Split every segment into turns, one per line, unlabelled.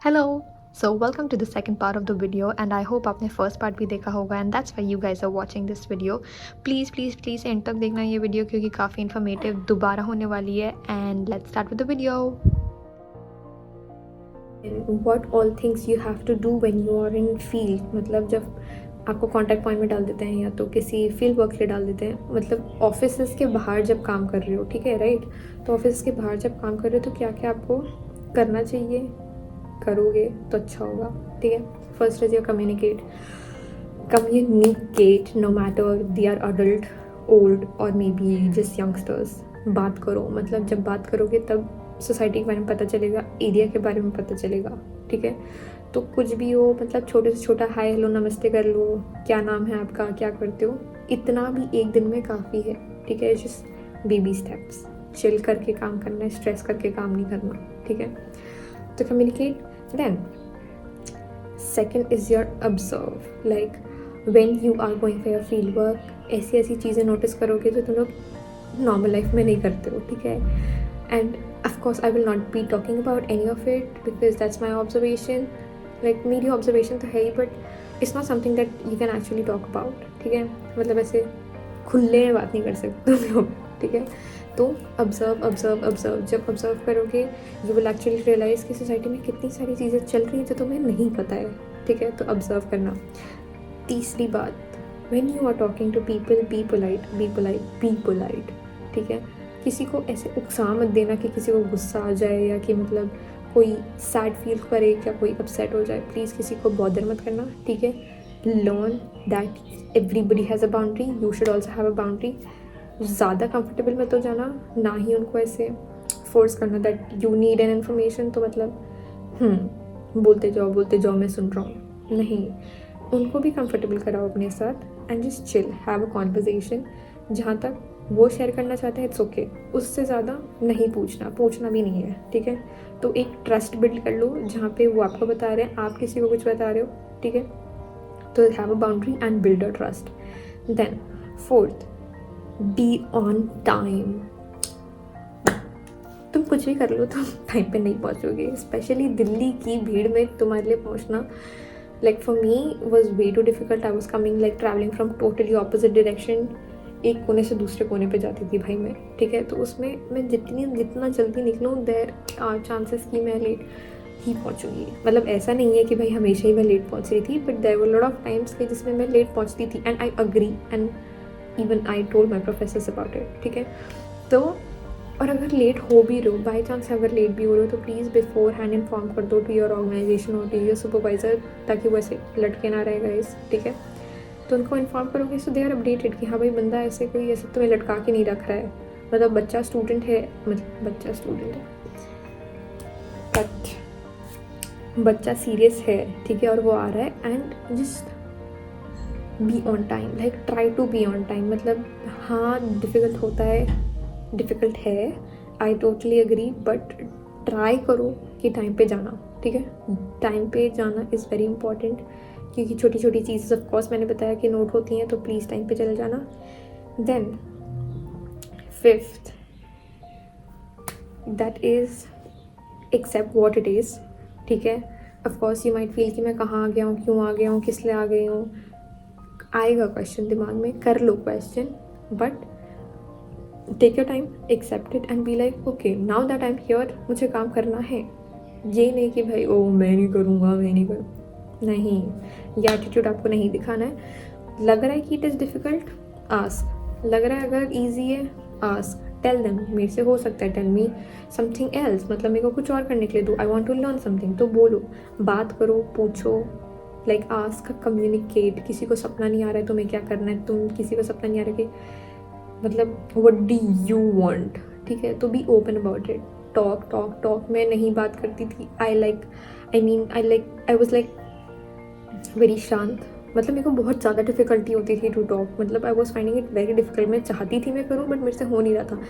Hello. So welcome to the second part of the video and I hope आपने first part भी देखा होगा and that's why you guys are watching this video. Please end तक देखना ये video क्योंकि काफ़ी informative दोबारा होने वाली है and let's start with the video. What all things you have to do when you are in field, मतलब जब आपको कॉन्टैक्ट पॉइंट में डाल देते हैं या तो किसी फील्ड वर्क के लिए डाल देते हैं, मतलब ऑफिस के बाहर जब काम कर रहे हो, ठीक है, राइट। तो ऑफिस के बाहर जब काम कर रहे हो तो क्या क्या आपको करना चाहिए, करोगे तो अच्छा होगा, ठीक है। First is your communicate no matter they are adult, old और मे बी जस्ट यंगस्टर्स। बात करो, मतलब जब बात करोगे तब सोसाइटी के बारे में पता चलेगा, एरिया के बारे में पता चलेगा, ठीक है। तो कुछ भी हो, मतलब छोटे से छोटा हाय हेलो नमस्ते कर लो, क्या नाम है आपका, क्या करते हो, इतना भी एक दिन में काफ़ी है, ठीक है। जस्ट बेबी स्टेप्स, चिल करके काम करना है, स्ट्रेस करके काम नहीं करना, ठीक है। तो communicate. Then second is your observe, like when you are going for your field work, ऐसी ऐसी चीज़ें नोटिस करोगे जो तुम लोग नॉर्मल लाइफ में नहीं करते हो, ठीक है। And of course I will not be talking about any of it because that's my observation, like मेरी observation तो है ही, but it's not something that you can actually talk about, ठीक है। मतलब ऐसे खुले में बात नहीं कर सकते तुम लोग, ठीक है। तो ऑब्जर्व, जब ऑब्जर्व करोगे यू विल एक्चुअली रियलाइज़ कि सोसाइटी में कितनी सारी चीज़ें चल रही हैं जो तुम्हें नहीं पता है, ठीक है। तो ऑब्जर्व करना। तीसरी बात, when you are talking to people be polite, ठीक है। किसी को ऐसे उकसा मत देना कि किसी को गुस्सा आ जाए या कि मतलब कोई सैड फील करे या कोई अपसेट हो जाए, प्लीज़ किसी को बॉदर मत करना, ठीक है। Learn that everybody has a boundary, you should also have a boundary. ज़्यादा कंफर्टेबल में तो जाना, ना ही उनको ऐसे फोर्स करना that you need an information, तो मतलब बोलते जाओ मैं सुन रहा हूँ, नहीं। उनको भी कंफर्टेबल कराओ अपने साथ and just chill, have a conversation. जहाँ तक वो शेयर करना चाहते हैं इट्स ओके, उससे ज़्यादा नहीं पूछना भी नहीं है, ठीक है। तो एक ट्रस्ट बिल्ड कर लो जहाँ पे वो आपको बता रहे हैं, आप किसी को कुछ बता रहे हो, ठीक है। तो have a boundary and build a trust. Then fourth, be on time. तुम कुछ भी कर लो, तुम टाइम पे नहीं पहुंचोगे, स्पेशली दिल्ली की भीड़ में तुम्हारे लिए पहुंचना, like for me was way too difficult. I was coming like travelling from totally opposite direction, एक कोने से दूसरे कोने पे जाती थी भाई मैं, ठीक है। तो उसमें मैं जितना जल्दी निकलूँ देर आर चांसेस कि मैं लेट ही पहुँचूँगी। मतलब ऐसा नहीं है कि भाई हमेशा ही मैं लेट पहुँच रही थी, but there were lot of times के जिसमें मैं लेट पहुँचती थी and I agree and even I told my professors about it, ठीक है। तो और अगर लेट हो भी रहो, बाई चांस अगर लेट भी हो रहे हो, तो प्लीज़ बिफोर हैंड इन्फॉर्म कर दो टू योर ऑर्गेनाइजेशन और टू योर सुपरवाइज़र, ताकि वो ऐसे लटके ना रहेगा इस, ठीक है। तो उनको इन्फॉर्म करोगे सो दे आर अपडेटेड कि हाँ भाई बंदा ऐसे कोई ऐसे तुम्हें लटका के नहीं रख रहा है, मतलब बच्चा स्टूडेंट है, बट बच्चा सीरियस है, ठीक है, और वो आ रहा है and just be on time, like try to be on time. मतलब हाँ डिफ़िकल्ट है, I totally agree, but try करो कि टाइम पे जाना, ठीक है। टाइम पे जाना इज़ वेरी इंपॉर्टेंट, क्योंकि छोटी छोटी चीज़ ऑफ कोर्स मैंने बताया कि नोट होती हैं, तो प्लीज़ टाइम पे चले जाना। Then fifth, that is accept what it is, ठीक है। ऑफकोर्स यू माइट फील कि मैं कहाँ आ गया हूँ, क्यों आ गया हूँ, किस लिए आ गई हूँ, आएगा क्वेश्चन दिमाग में, कर लो question, but take your time, accept it and be like okay now that I am here, मुझे काम करना है। ये नहीं कि भाई ओ मैं नहीं करूँगा, नहीं, ये एटीट्यूड आपको नहीं दिखाना है। लग रहा है कि इट इज़ डिफ़िकल्ट, आस्क। लग रहा है अगर ईजी है, आस्क। टेल देम मेरे से हो सकता है, टेल मी समथिंग एल्स, मतलब मेरे को कुछ और करने के लिए दो, I want to learn something. तो बोलो, बात करो, पूछो, लाइक आस्क, कम्युनिकेट। किसी को सपना नहीं आ रहा है तुम्हें क्या करना है, तुम किसी को सपना नहीं आ रहा कि मतलब व्हाट डू यू वांट, ठीक है। तो be open about it, talk. मैं नहीं बात करती थी, आई वॉज लाइक वेरी शांत, मतलब मेरे को बहुत ज़्यादा डिफ़िकल्टी होती थी टू टॉक, मतलब I was finding it very difficult. मैं चाहती थी मैं करूँ बट मेरे से हो नहीं रहा था,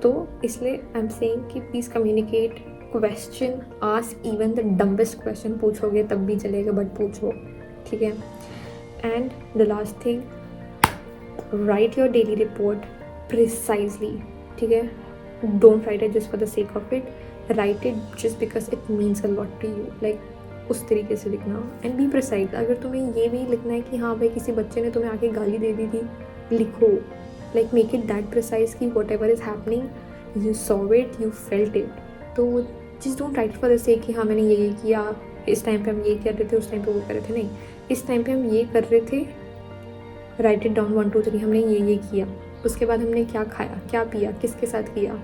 तो इसलिए आई एम सेइंग कि please communicate, question ask, even the dumbest question पूछोगे तब भी चलेगा, बट पूछो, ठीक है। And the last thing, write your daily report precisely, ठीक है। Don't write it just for the sake of it, write it just because it means a lot to you, like उस तरीके से लिखना। एंड बी प्रिसाइज, अगर तुम्हें ये भी लिखना है कि हाँ भाई किसी बच्चे ने तुम्हें आके गाली दे दी थी, लिखो, like make it that precise कि whatever is happening you saw it, you felt it. तो just don't write for the sake कि हाँ मैंने ये किया, इस टाइम पे हम ये कर रहे थे, उस टाइम पे वो कर रहे थे। नहीं, इस टाइम पे हम ये कर रहे थे, राइट इट डाउन 1 2 3, हमने ये किया, उसके बाद हमने क्या खाया, क्या पिया, किसके साथ किया,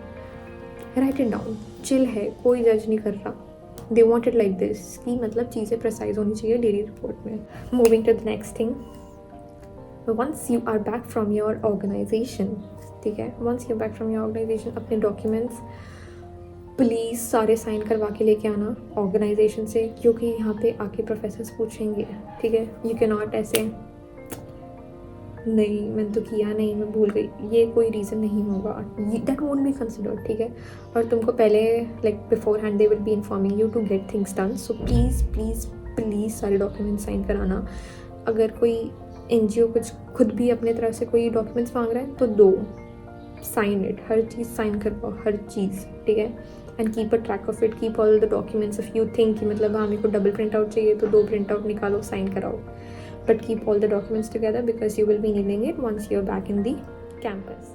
राइट इट डाउन। चिल है, कोई जज नहीं कर रहा। They want it like this कि मतलब चीज़ें प्रिसाइज होनी चाहिए डेली रिपोर्ट में। Moving to the next thing, once you are back from your organisation, ठीक है, once you back from your organisation, अपने डॉक्यूमेंट्स प्लीज़ सारे साइन करवा के लेके आना ऑर्गेनाइजेशन से, क्योंकि यहाँ पे आके प्रोफेसर्स पूछेंगे, ठीक है। यू कैन नॉट ऐसे नहीं मैंने तो किया नहीं, मैं भूल गई, ये कोई रीज़न नहीं होगा, दैट वोंट बी कंसिडर्ड, ठीक है। और तुमको पहले like beforehand they will be informing you to get things done, so please please please सारे डॉक्यूमेंट्स साइन कराना। अगर कोई NGO कुछ खुद भी अपने तरफ से कोई डॉक्यूमेंट्स मांग रहा है तो दो, साइन इट, हर चीज़ साइन करवाओ, हर चीज़, ठीक है। And keep a track of it, keep all the documents. If you think कि मतलब हाँ मेरे को डबल प्रिंट आउट चाहिए तो 2 प्रिंट आउट निकालो, साइन कराओ, but keep all the documents together because you will be needing it once you're back in the campus.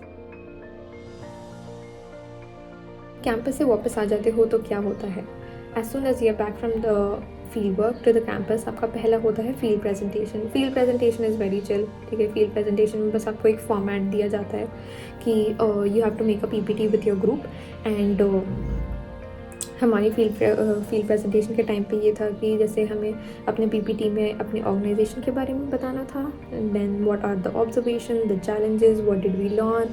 Campus से वापस आ जाते हो तो क्या होता है, as soon as you're back from the field work to the campus, आपका पहला होता है field presentation. Field presentation is very chill, ठीक है। field presentation में बस आपको एक format दिया जाता है कि you have to make a PPT with your group and हमारी फील्ड प्रेजेंटेशन के टाइम पे ये था कि जैसे हमें अपने PPT में अपने ऑर्गेनाइजेशन के बारे में बताना था, then what are the observation, the challenges, what did we learn,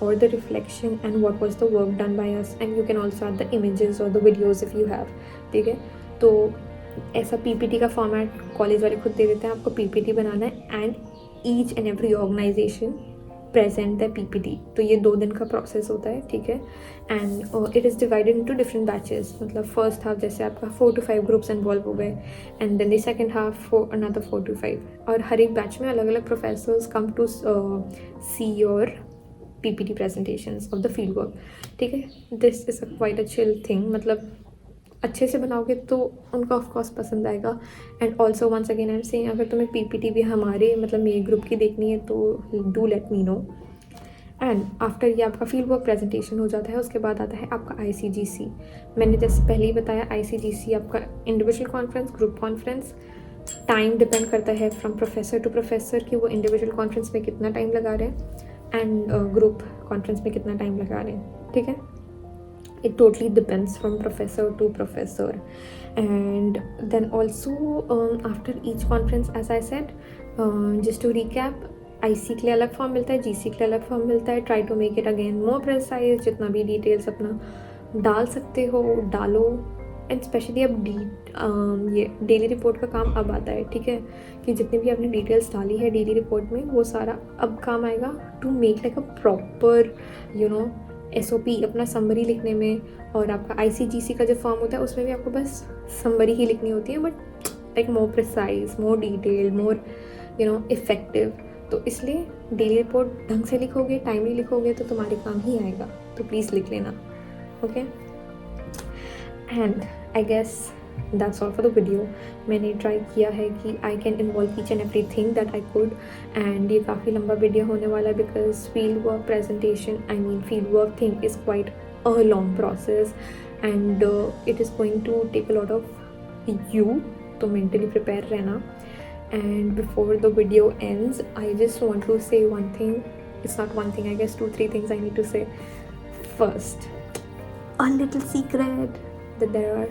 और the reflection and what was the work done by us, and you can also add the images और the videos if you have, ठीक है। तो ऐसा PPT का format college वाले खुद दे देते हैं, आपको PPT बनाना है and each and every organisation present the PPT। तो ये 2 दिन का प्रोसेस होता है, ठीक है। And it is divided into different batches, मतलब फर्स्ट हाफ जैसे आपका 4 to 5 ग्रुप्स इन्वॉल्व हो गए, and then the second half for another 4 to 5, और हर एक बैच में अलग अलग professors come to see your PPT presentations of the field work, ठीक है। This is quite a chill thing, मतलब अच्छे से बनाओगे तो उनको ऑफकोर्स पसंद आएगा। And also once again I am saying, अगर तुम्हें PPT भी हमारे मतलब मेरे ग्रुप की देखनी है तो do let me know. And after ये आपका फील्ड वर्क प्रेजेंटेशन हो जाता है, उसके बाद आता है आपका ICGC। मैंने जैसे पहले ही बताया, ICGC आपका individual conference, group conference, time depend करता है फ्रॉम प्रोफेसर टू प्रोफेसर कि वो इंडिविजुअल कॉन्फ्रेंस में कितना टाइम लगा रहे हैं एंड ग्रुप कॉन्फ्रेंस में कितना टाइम लगा रहे हैं, ठीक है। It totally depends from professor to professor. And then also after each conference, as I said, just to recap, IC के लिए अलग फॉर्म मिलता है, GC के लिए अलग फॉर्म मिलता है। Try to make it again more precise, जितना भी डिटेल्स अपना डाल सकते हो डालो। एंड स्पेशली अब ये डेली रिपोर्ट का काम अब आता है, ठीक है, कि जितनी भी आपने डिटेल्स डाली है डेली रिपोर्ट में वो सारा अब काम आएगा to make like a proper SOP अपना समरी लिखने में। और आपका ICGC का जो फॉर्म होता है उसमें भी आपको बस समरी ही लिखनी होती है, but like more precise, more detailed, more effective. तो इसलिए डेली रिपोर्ट ढंग से लिखोगे, टाइमली लिखोगे तो तुम्हारे काम ही आएगा, तो प्लीज़ लिख लेना, okay. And I guess that's all for the video. मैंने ट्राई किया है कि I can involve each and every thing that I could, and ये काफ़ी लंबा वीडियो होने वाला है because field work presentation, I mean field work thing is quite a long process and it is going to take a lot of you, तो mentally prepare रहना। And before the video ends, I just want to say one thing. It's not one thing, I guess 2-3 things I need to say. First, a little secret that there are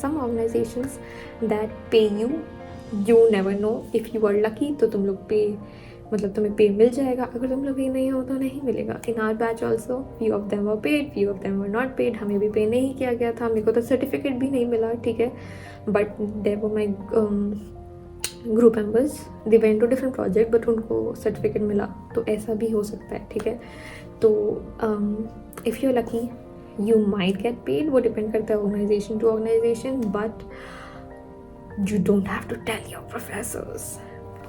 some organizations that pay you. You never know. If you are lucky, तो तुम लोग पे मतलब तुम्हें पे मिल जाएगा, अगर तुम लोग पे नहीं हो तो नहीं मिलेगा। In our batch also, few of them were paid, few of them were not paid. हमें भी पे नहीं किया गया था, मेरे को तो सर्टिफिकेट भी नहीं मिला, ठीक है। But there were my group members, they went to different project but उनको सर्टिफिकेट मिला, तो ऐसा भी हो सकता है, ठीक है। तो if you are lucky you might get paid, वो डिपेंड करता है organisation to organisation, but you don't have to tell your professors,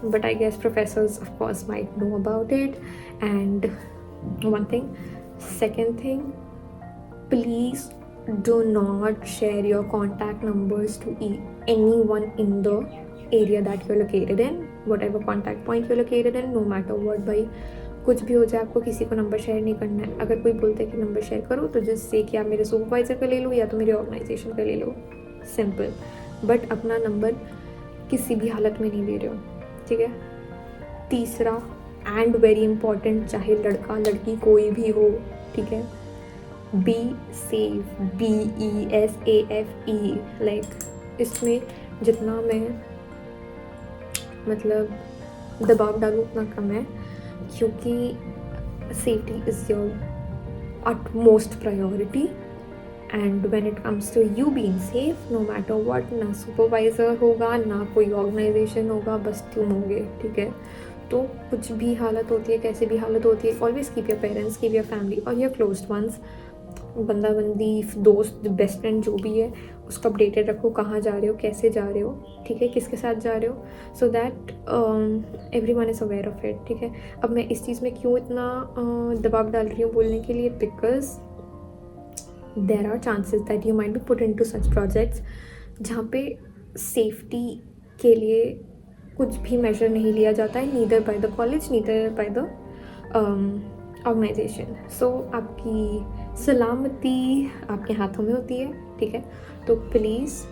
but I guess professors of course might know about it. And one thing, second thing, please do not share your contact numbers to anyone in the area that you're located in, whatever contact point you're located in, no matter what. भाई कुछ भी हो जाए, आपको किसी को number share नहीं करना है. अगर कोई बोलते है कि नंबर शेयर करो तो जस्ट से कि आप मेरे सुपरवाइज़र का ले लो या तो मेरे ऑर्गेनाइजेशन का ले लो, सिंपल. बट अपना नंबर किसी भी हालत में नहीं दे रहे हो, ठीक है. तीसरा एंड वेरी इंपॉर्टेंट, चाहे लड़का लड़की कोई भी हो, ठीक है, बी सेफ, BESAFE. लाइक इसमें जितना मैं मतलब दबाव डालूँ उतना कम है, क्योंकि safety is your utmost priority. And when it comes to you being safe, no matter what, ना सुपरवाइज़र होगा ना कोई ऑर्गेनाइजेशन होगा, बस तुम होगे, ठीक है. तो कुछ भी हालत होती है, कैसे भी हालत होती है, always keep your parents, keep your family और योर क्लोज्ड वंस, बंदा बंदी, दोस्त, बेस्ट फ्रेंड जो भी है, उसको अपडेटेड रखो. कहाँ जा रहे हो, कैसे जा रहे हो, ठीक है, किसके साथ जा रहे हो, so that everyone is aware of it, ठीक है. अब मैं इस चीज़ में क्यों इतना दबाव डाल रही हूँ बोलने के लिए, because there are chances that you might be put into such projects जहाँ पे सेफ्टी के लिए कुछ भी मेजर नहीं लिया जाता है, neither by the college, neither by the organisation. So आपकी सलामती आपके हाथों में होती है, ठीक है. तो please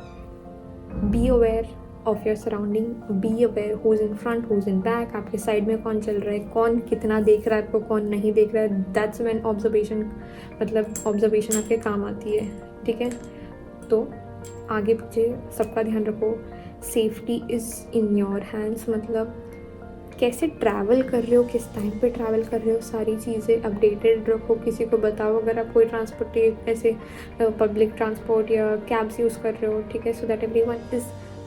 be aware of your surrounding, be aware who is in front, who is in back, आपके साइड में कौन चल रहा है, कौन कितना देख रहा है आपको, कौन नहीं देख रहा है. दैट्स व्हेन ऑब्जर्वेशन, मतलब ऑब्जर्वेशन आपके काम आती है, ठीक है. तो आगे पीछे सबका ध्यान रखो. Safety is in your hands, मतलब कैसे ट्रैवल कर रहे हो, किस टाइम पे ट्रैवल कर रहे हो, सारी चीज़ें अपडेटेड रखो. किसी को बताओ अगर आप कोई ट्रांसपोर्ट ऐसे पब्लिक ट्रांसपोर्ट या कैब्स यूज़ कर रहे हो, ठीक है, so that everyone is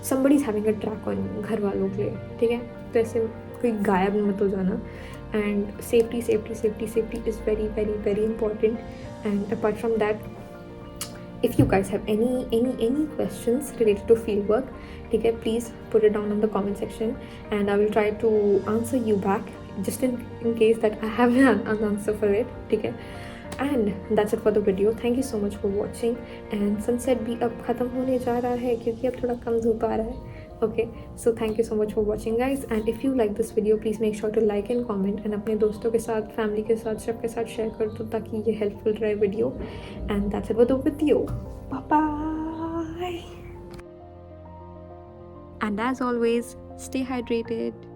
somebody is having a track on you, घर वालों के लिए, ठीक है. तो ऐसे कोई गायब मत हो जाना. And safety safety safety safety is very very very important. And apart from that, if you guys have any questions related to fieldwork, ठीक है, please put it down in the comment section and I will try to answer you back, just in case that I have an answer for it, ठीक है. And that's it for the video. Thank you so much for watching. And sunset भी अब ख़त्म होने जा रहा है क्योंकि अब थोड़ा कम धूप आ रहा है. Okay, so thank you so much for watching guys, and if you like this video please make sure to like and comment, and अपने दोस्तों के साथ, फैमिली के साथ, सबके साथ शेयर कर दो ताकि ये हेल्पफुल रहे video. And that's it for the video. Bye bye. And as always, stay hydrated.